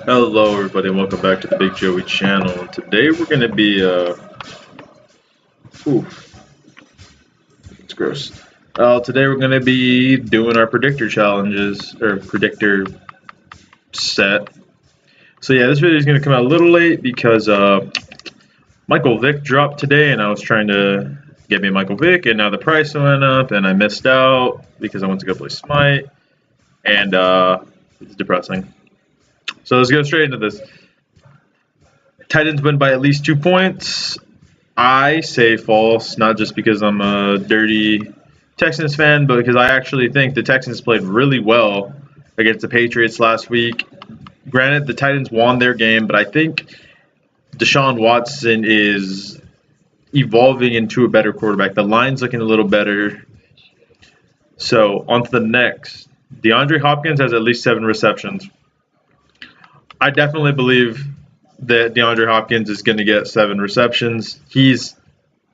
Hello everybody and welcome back to the Big Joey channel. And today we're going to be, it's gross. Today we're going to be doing our predictor challenges, or predictor set. So yeah, this video is going to come out a little late because Michael Vick dropped today and I was trying to get me Michael Vick and now the price went up and I missed out because I went to go play Smite and it's depressing. So let's go straight into this. Titans win by at least 2 points. I say false, not just because I'm a dirty Texans fan, but because I actually think the Texans played really well against the Patriots last week. Granted, the Titans won their game, but I think Deshaun Watson is evolving into a better quarterback. The line's looking a little better. So on to the next. DeAndre Hopkins has at least 7 receptions. I definitely believe that DeAndre Hopkins is going to get 7 receptions. He's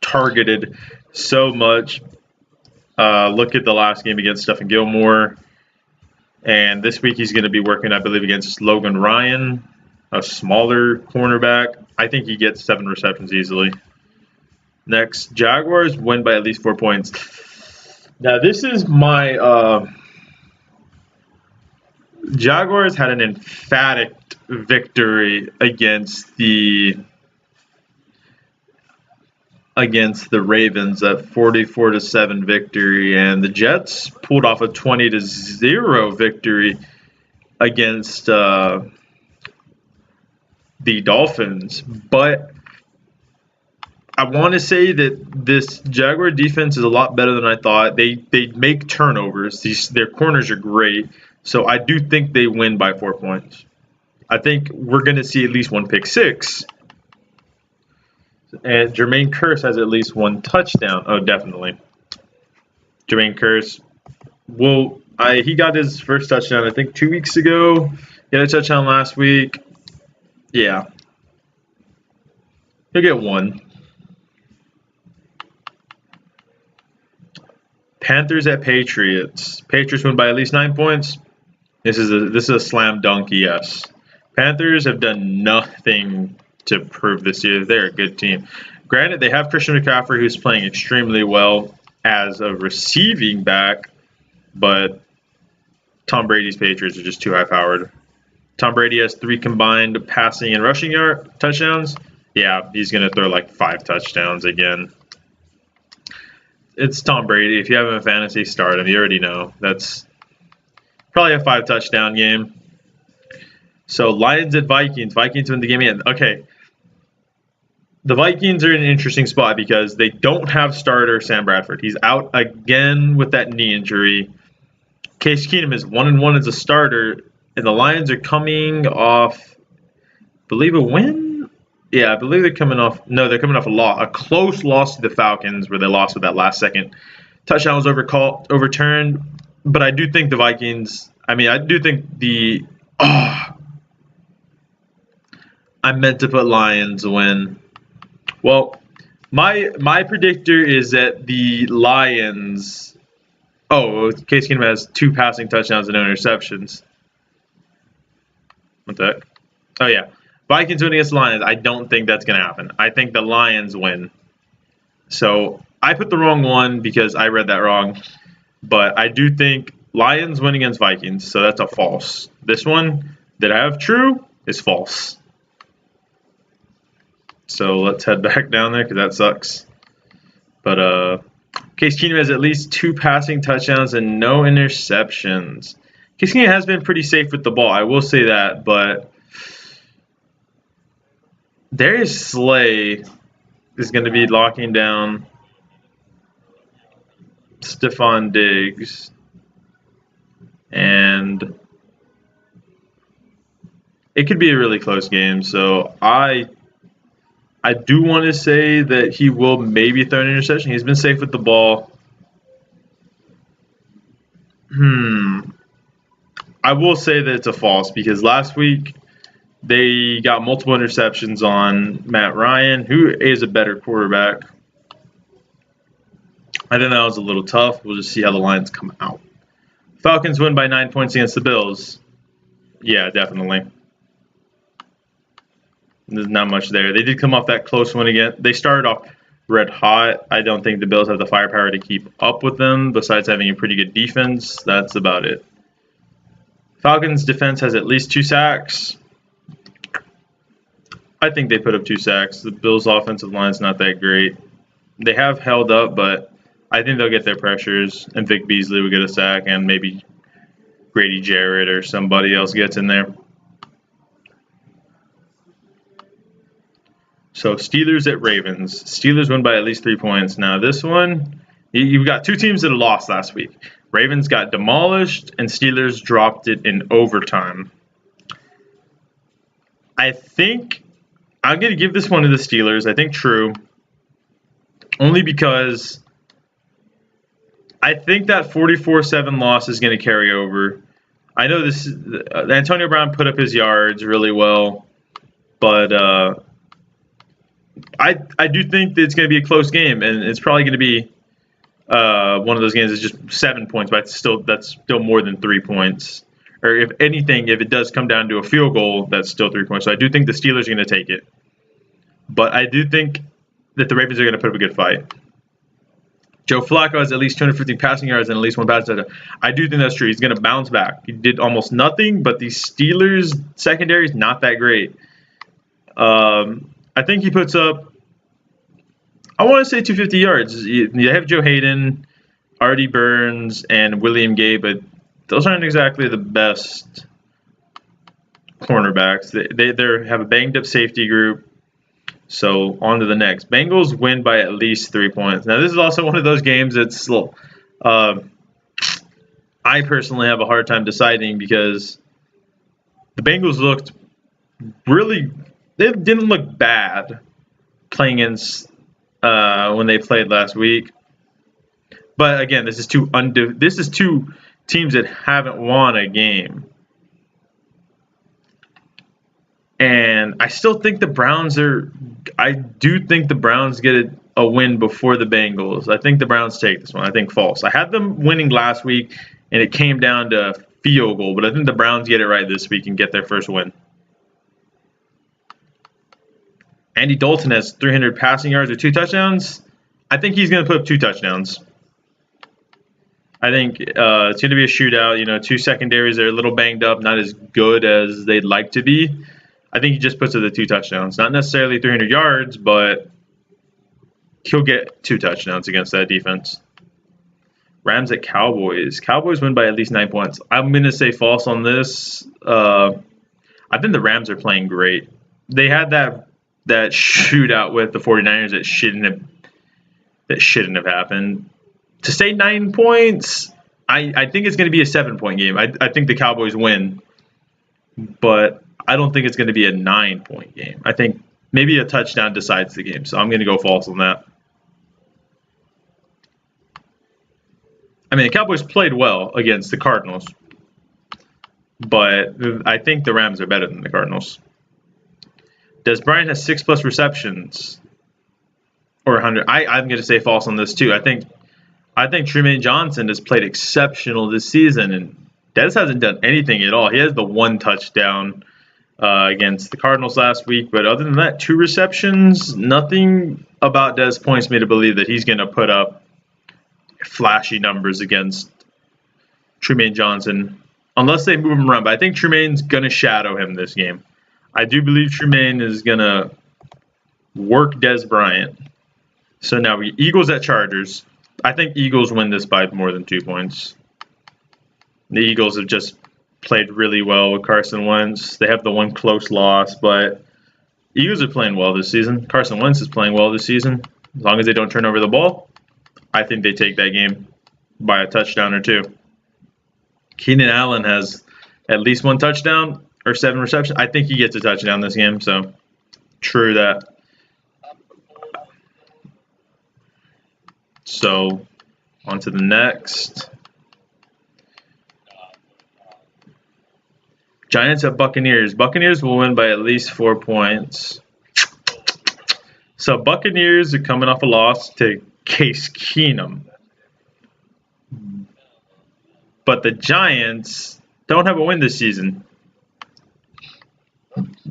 targeted so much. Look at the last game against Stephen Gilmore. And this week he's going to be working, I believe, against Logan Ryan, a smaller cornerback. I think he gets 7 receptions easily. Next, Jaguars win by at least 4 points. Now, this is my... Jaguars had an emphatic victory against the Ravens, at 44-7 victory, and the Jets pulled off a 20-0 victory against the Dolphins. But I want to say that this Jaguar defense is a lot better than I thought. They make turnovers. Their corners are great. So I do think they win by 4 points. I think we're going to see at least 1 pick six. And Jermaine Kearse has at least 1 touchdown. Oh, definitely. Jermaine Kearse. Well, he got his first touchdown, I think, 2 weeks ago. He had a touchdown last week. Yeah. He'll get 1. Panthers at Patriots. Patriots win by at least 9 points. This is a slam dunk, yes. Panthers have done nothing to prove this year. They're a good team. Granted, they have Christian McCaffrey, who's playing extremely well as a receiving back, but Tom Brady's Patriots are just too high-powered. Tom Brady has 3 combined passing and rushing yard touchdowns. Yeah, he's going to throw like 5 touchdowns again. It's Tom Brady. If you have him in fantasy, start him. You already know. That's probably a 5 touchdown game. So Lions at Vikings. Vikings win the game again. Okay. The Vikings are in an interesting spot because they don't have starter Sam Bradford. He's out again with that knee injury. Case Keenum is 1-1 as a starter, and the Lions are coming off, I believe, a win. Yeah, I believe they're coming off. No, they're coming off a close loss to the Falcons, where they lost with that last second touchdown was overturned. But I do think the Vikings. I do think the. I meant to put Lions win. Well, my predictor is that the Lions. Oh, Case Keenum has 2 passing touchdowns and no interceptions. What the heck? Oh yeah. Vikings win against the Lions. I don't think that's going to happen. I think the Lions win. So I put the wrong one because I read that wrong. But I do think Lions win against Vikings. So that's a false. This one that I have true is false. So let's head back down there because that sucks. But Case Keenum has at least 2 passing touchdowns and no interceptions. Case Keenum has been pretty safe with the ball. I will say that. But Darius Slay is going to be locking down Stephon Diggs. And it could be a really close game. So I do want to say that he will maybe throw an interception. He's been safe with the ball. I will say that it's a false because last week they got multiple interceptions on Matt Ryan, who is a better quarterback. I think that was a little tough. We'll just see how the Lions come out. Falcons win by 9 points against the Bills. Yeah, definitely. There's not much there. They did come off that close one again. They started off red hot. I don't think the Bills have the firepower to keep up with them, besides having a pretty good defense. That's about it. Falcons' defense has at least 2 sacks. I think they put up 2 sacks. The Bills' offensive line is not that great. They have held up, but I think they'll get their pressures, and Vic Beasley will get a sack, and maybe Grady Jarrett or somebody else gets in there. So Steelers at Ravens. Steelers win by at least 3 points. Now this one, you've got 2 teams that lost last week. Ravens got demolished, and Steelers dropped it in overtime. I think I'm going to give this one to the Steelers. I think true. Only because I think that 44-7 loss is going to carry over. I know this. Antonio Brown put up his yards really well, but I do think that it's going to be a close game, and it's probably going to be one of those games that's just 7 points, but that's still more than 3 points. Or if anything, if it does come down to a field goal, that's still 3 points. So I do think the Steelers are going to take it, but I do think that the Ravens are going to put up a good fight. Joe Flacco has at least 250 passing yards and at least 1 passing touchdown. I do think that's true. He's going to bounce back. He did almost nothing, but the Steelers' secondary is not that great. I think he puts up, I want to say 250 yards. You have Joe Hayden, Artie Burns, and William Gay, but those aren't exactly the best cornerbacks. They have a banged-up safety group. So on to the next. Bengals win by at least 3 points. Now, this is also one of those games that's I personally have a hard time deciding because the Bengals looked really – they didn't look bad playing against when they played last week. But, again, this is two teams that haven't won a game. And I still think the Browns I do think the Browns get a win before the Bengals. I think the Browns take this one. I think false. I had them winning last week, and it came down to field goal. But I think the Browns get it right this week and get their first win. Andy Dalton has 300 passing yards or 2 touchdowns. I think he's going to put up 2 touchdowns. I think it's going to be a shootout. 2 secondaries are a little banged up, not as good as they'd like to be. I think he just puts up the 2 touchdowns. Not necessarily 300 yards, but he'll get 2 touchdowns against that defense. Rams at Cowboys. Cowboys win by at least 9 points. I'm going to say false on this. I think the Rams are playing great. They had that shootout with the 49ers that shouldn't have happened. To say 9 points, I think it's going to be a 7-point game. I think the Cowboys win, but I don't think it's going to be a 9-point game. I think maybe a touchdown decides the game, so I'm going to go false on that. I mean, the Cowboys played well against the Cardinals, but I think the Rams are better than the Cardinals. Des Bryant has 6+ receptions or 100. I'm going to say false on this too. I think Trumaine Johnson has played exceptional this season, and Des hasn't done anything at all. He has the 1 touchdown against the Cardinals last week, but other than that, 2 receptions. Nothing about Des points me to believe that he's going to put up flashy numbers against Trumaine Johnson, unless they move him around. But I think Trumaine's going to shadow him this game. I do believe Trumaine is going to work Des Bryant. So now we Eagles at Chargers. I think Eagles win this by more than 2 points. The Eagles have just played really well with Carson Wentz. They have the 1 close loss, but Eagles are playing well this season. Carson Wentz is playing well this season. As long as they don't turn over the ball, I think they take that game by a touchdown or 2. Keenan Allen has at least 1 touchdown or 7 receptions. I think he gets a touchdown this game, so true that. So on to the next. Giants at Buccaneers. Buccaneers will win by at least 4 points. So Buccaneers are coming off a loss to Case Keenum. But the Giants don't have a win this season.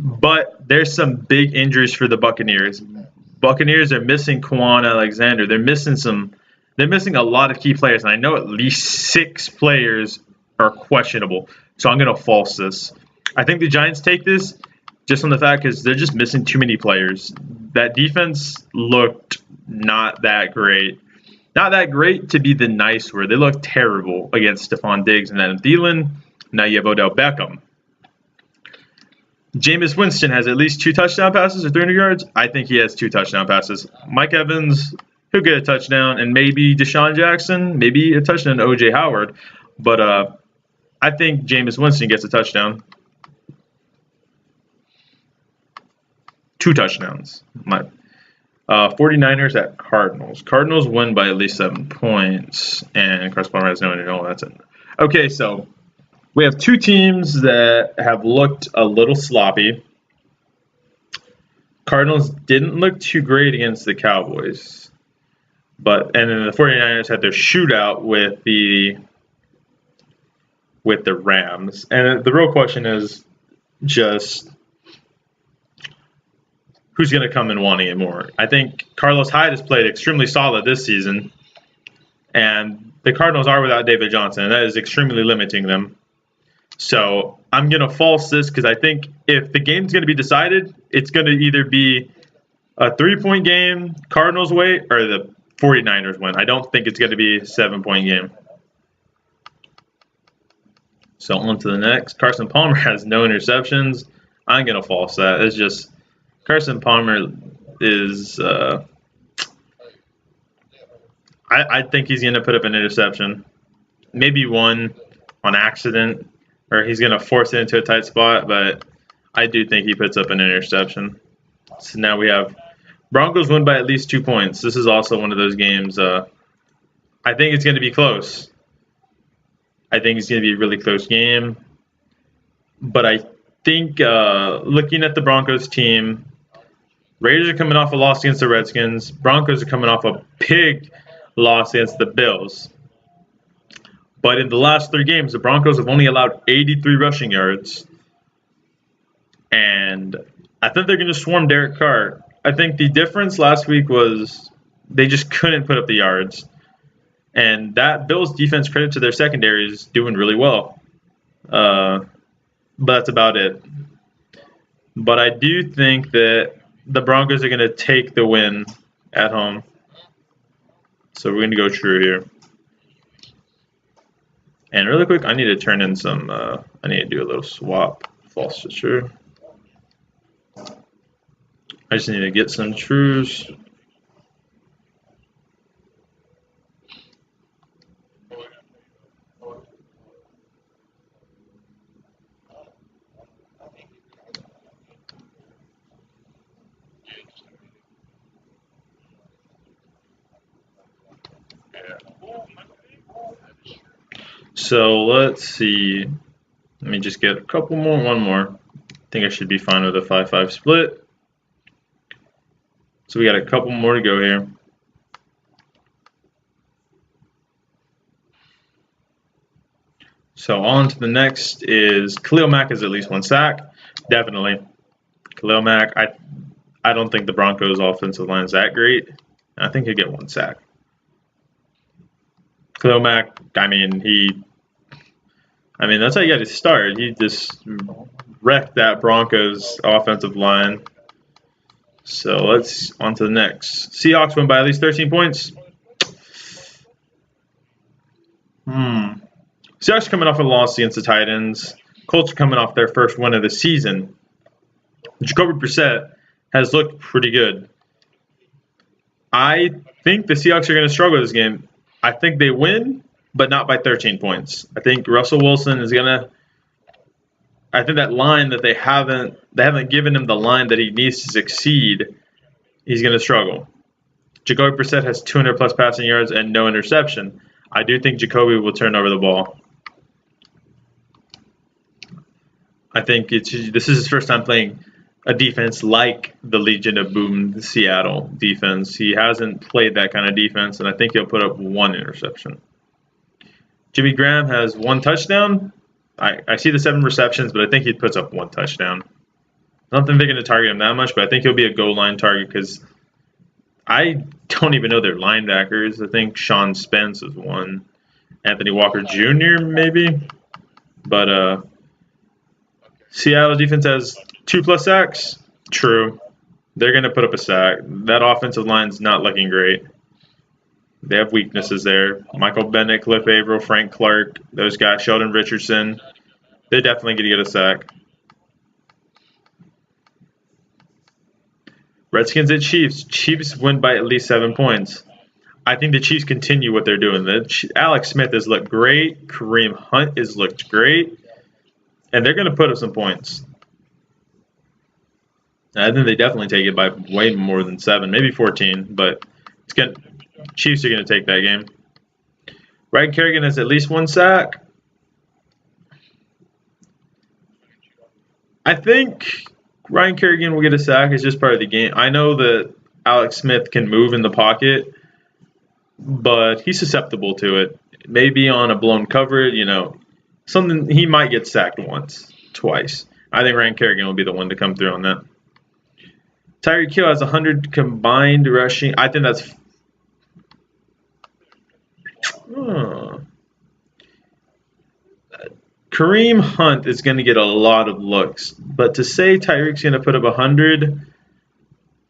But there's some big injuries for the Buccaneers. Buccaneers are missing Quan Alexander. They're missing a lot of key players, and I know at least 6 players are questionable. So I'm gonna false this. I think the Giants take this just on the fact because they're just missing too many players. That defense looked not that great. Not that great to be the nice word. They looked terrible against Stephon Diggs and Adam Thielen. Now you have Odell Beckham. Jameis Winston has at least 2 touchdown passes or 300 yards. I think he has 2 touchdown passes. Mike Evans, he'll get a touchdown, and maybe Deshaun Jackson, maybe a touchdown to O.J. Howard. But I think Jameis Winston gets a touchdown. 2 touchdowns. 49ers at Cardinals. Cardinals win by at least 7 points, and Carson Palmer has no one to know that's it. Okay, so we have 2 teams that have looked a little sloppy. Cardinals didn't look too great against the Cowboys, and then the 49ers had their shootout with the Rams. And the real question is just who's going to come in wanting it more. I think Carlos Hyde has played extremely solid this season, and the Cardinals are without David Johnson, and that is extremely limiting them. So I'm going to false this because I think if the game's going to be decided, it's going to either be a 3-point game, Cardinals way, or the 49ers win. I don't think it's going to be a 7-point game. So on to the next. Carson Palmer has no interceptions. I'm going to false that. It's just Carson Palmer is I think he's going to put up an interception. Maybe one on accident, or he's going to force it into a tight spot, but I do think he puts up an interception. So now we have Broncos win by at least 2 points. This is also one of those games. I think it's going to be close. I think it's going to be a really close game. But I think looking at the Broncos team, Raiders are coming off a loss against the Redskins. Broncos are coming off a big loss against the Bills. But in the last 3 games, the Broncos have only allowed 83 rushing yards. And I think they're going to swarm Derek Carr. I think the difference last week was they just couldn't put up the yards. And that Bills defense, credit to their secondary, is doing really well. But that's about it. But I do think that the Broncos are going to take the win at home. So we're going to go true here. And really quick, I need to turn in some, I need to do a little swap, false to true. I just need to get some trues. So let's see. Let me just get a couple more, one more. I think I should be fine with a 5-5 split. So we got a couple more to go here. So on to the next is Khalil Mack has at least 1 sack. Definitely. Khalil Mack, I don't think the Broncos offensive line is that great. I think he'll get 1 sack. Khalil Mack, I mean, that's how you got to start. He just wrecked that Broncos offensive line. So let's on to the next. Seahawks win by at least 13 points. Seahawks coming off a loss against the Titans. Colts are coming off their first win of the season. Jacoby Brissett has looked pretty good. I think the Seahawks are going to struggle this game. I think they win, but not by 13 points. I think Russell Wilson is going to – I think that line that they haven't given him the line that he needs to succeed, he's going to struggle. Jacoby Brissett has 200-plus passing yards and no interception. I do think Jacoby will turn over the ball. I think this is his first time playing a defense like the Legion of Boom, the Seattle defense. He hasn't played that kind of defense, and I think he'll put up 1 interception. Jimmy Graham has 1 touchdown. I see the 7 receptions, but I think he puts up 1 touchdown. I don't think they're going to target him that much, but I think he'll be a goal line target because I don't even know their linebackers. I think Sean Spence is one. Anthony Walker Jr. maybe. But Seattle defense has 2+ sacks. True. They're going to put up a sack. That offensive line's not looking great. They have weaknesses there. Michael Bennett, Cliff Averill, Frank Clark, those guys, Sheldon Richardson. They're definitely going to get a sack. Redskins at Chiefs. Chiefs win by at least 7 points. I think the Chiefs continue what they're doing. Alex Smith has looked great. Kareem Hunt has looked great. And they're going to put up some points. I think they definitely take it by way more than 7, maybe 14. But Chiefs are going to take that game. Ryan Kerrigan has at least 1 sack. I think Ryan Kerrigan will get a sack. It's just part of the game. I know that Alex Smith can move in the pocket, but he's susceptible to it. Maybe on a blown coverage, something he might get sacked once, twice. I think Ryan Kerrigan will be the one to come through on that. Tyreek Hill has 100 combined rushing. I think that's Kareem Hunt is going to get a lot of looks, but to say Tyreek's going to put up 100,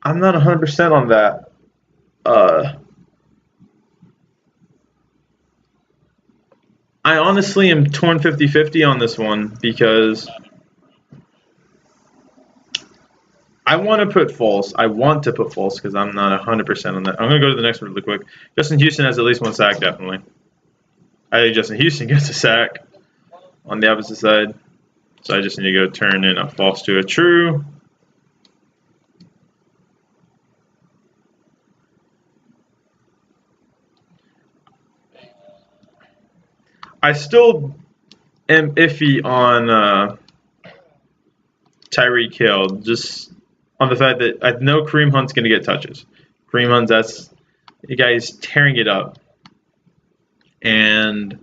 I'm not 100% on that. I honestly am torn 50-50 on this one because I want to put false. I want to put false because I'm not 100% on that. I'm going to go to the next one really quick. Justin Houston has at least 1 sack, definitely. I think Justin Houston gets a sack on the opposite side. So I just need to go turn in a false to a true. I still am iffy on Tyreek Hill, just on the fact that I know Kareem Hunt's going to get touches. Kareem Hunt, the guy is tearing it up. And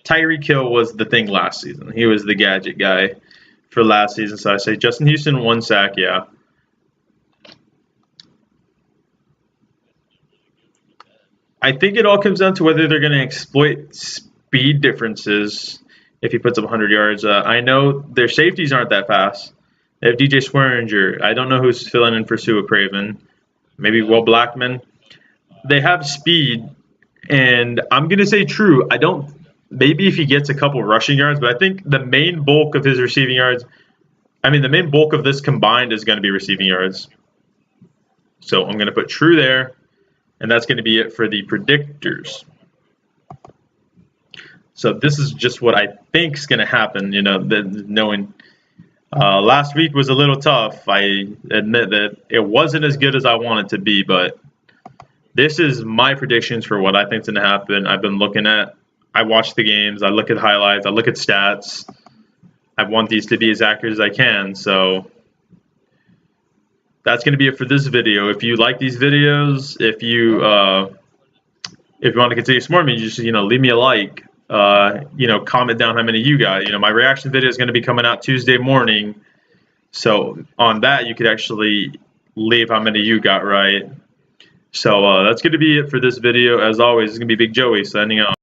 Tyreek Hill was the thing last season. He was the gadget guy for last season. So I say Justin Houston 1 sack, yeah. I think it all comes down to whether they're going to exploit speed differences if he puts up 100 yards. I know their safeties aren't that fast. They have DJ Swearinger. I don't know who's filling in for Sua Craven. Maybe Will Blackman. They have speed, and I'm going to say true. Maybe if he gets a couple rushing yards, but I think the main bulk of his receiving yards, the main bulk of this combined is going to be receiving yards. So I'm going to put true there. And that's going to be it for the predictors. So this is just what I think is going to happen. Knowing last week was a little tough. I admit that it wasn't as good as I want it to be, but this is my predictions for what I think is going to happen. I watch the games. I look at highlights. I look at stats. I want these to be as accurate as I can. So that's going to be it for this video. If you like these videos, if you want to continue supporting me, just leave me a like. Comment down how many you got. My reaction video is going to be coming out Tuesday morning. So on that, you could actually leave how many you got right. So that's going to be it for this video. As always, it's going to be Big Joey signing out.